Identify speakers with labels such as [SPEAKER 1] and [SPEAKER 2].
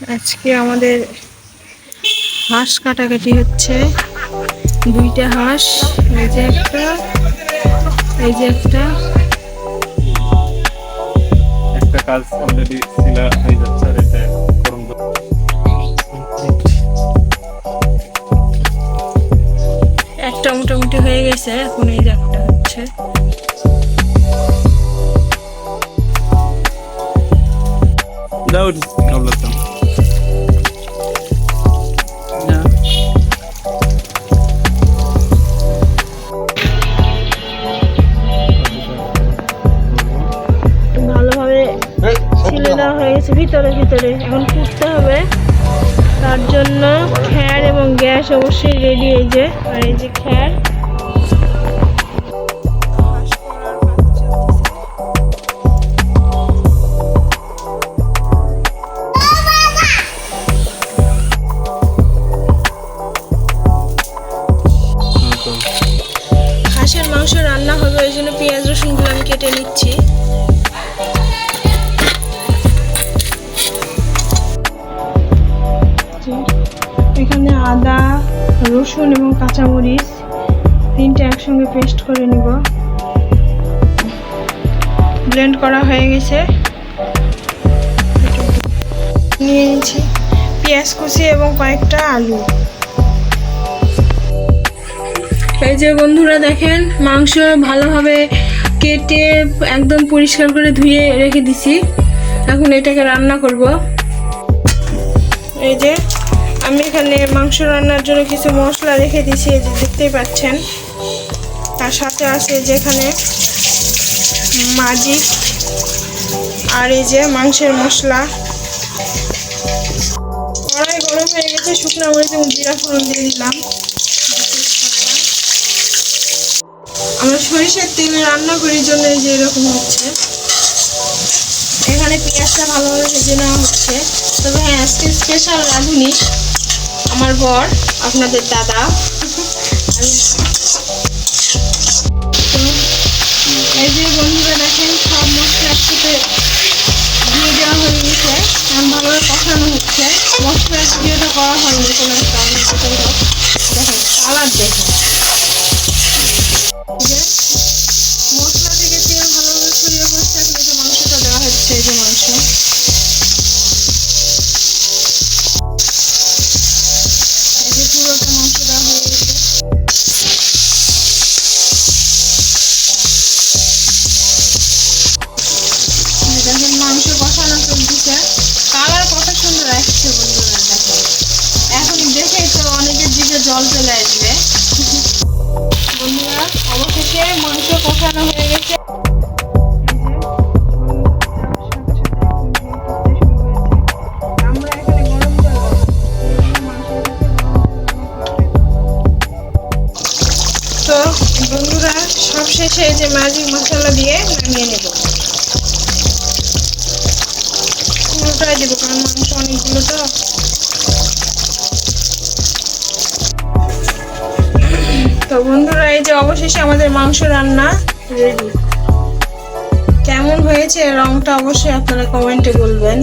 [SPEAKER 1] আজকে আমাদের হাঁস কাটাকাটি হচ্ছে। দুইটা হাঁস, এই যে একটা, এই যে একটা।
[SPEAKER 2] একটা কাজ অলরেডি সিলা হয়ে যাচ্ছে আর এটা গরম
[SPEAKER 1] একটা মোটামুটি হয়ে গেছে, এখন এই যে একটা হচ্ছে।
[SPEAKER 2] দাউদ নবলতম না
[SPEAKER 1] ভালোভাবে ছিলে দেওয়া হয়ে গেছে ভিতরে ভিতরে, এখন পুড়তে হবে। তার জন্য খ্যার এবং গ্যাস অবশ্যই রেডি। এই যে, আর এই যে খ্যার। হাঁসের মাংস রান্না হবে, ওই জন্য পেঁয়াজ রসুনগুলো আমি কেটে নিচ্ছি। এখানে আদা, রসুন এবং কাঁচামরিচ তিনটে একসঙ্গে পেস্ট করে নিব। ব্লেন্ড করা হয়ে গেছে। নিয়ে নিয়েছি পেঁয়াজ কুচি এবং কয়েকটা আলু। এই যে বন্ধুরা দেখেন, মাংস ভালোভাবে কেটে একদম পরিষ্কার করে ধুয়ে রেখে দিছি। এখন এটাকে রান্না করব। এই যে আমি এখানে মাংস রান্নার জন্য কিছু মশলা রেখে দিয়েছি, এই যে দেখতেই পাচ্ছেন। তার সাথে আছে যেখানে মাজিক আর এই যে মাংসের মশলা। কড়াই গরম হয়ে গেছে, শুকনো মরিচ এবং জিরা ফোড়ন দিয়ে দিলাম। আমরা সরিষার তেলে রান্না করি জন্য এই যে এরকম হচ্ছে। এখানে পেঁয়াজটা ভালোভাবে ভেজে নেওয়া হচ্ছে। তবে হ্যাঁ, আজকে স্পেশাল রাঁধুনি আমার বর, আপনাদের দাদা। এই যে বন্ধুরা দেখেন, সব মশলা একসাথে দিয়ে দেওয়া হয়ে গেছে। এখন ভালোভাবে কষানো হচ্ছে। মশলার ভিডিওটা করা হয়নি কোনো কারণে। দেখেন কালার, দেখেন মশলা থেকে তেল ভালোভাবে ছড়িয়ে পড়ছে। এখন এই যে মাংসটা দেওয়া হচ্ছে, এই যে মাংস। এই যে পুরোটা মাংস দেওয়া হয়ে গেছে। দেখেন মাংস কষানো চলছে। কালার কত সুন্দর আসছে বন্ধুরা, দেখেন। এখন দেখেই তো অনেকের জিভে জল চলে আসবে। বন্ধুরা অবশেষে মাংস কষানো হয়ে গেছে। আমরা এখানে গরম জল তো বন্ধুরা, সব শেষে এই যে ম্যাজিক মশলা দিয়ে নামিয়ে নেব। পুরোটাই দেবো, কারণ মাংস অনেকগুলো তো। তো বন্ধুরা, এই যে অবশেষে আমাদের মাংস রান্না রেডি। কেমন হয়েছে রংটা অবশ্যই আপনারা কমেন্টে বলবেন।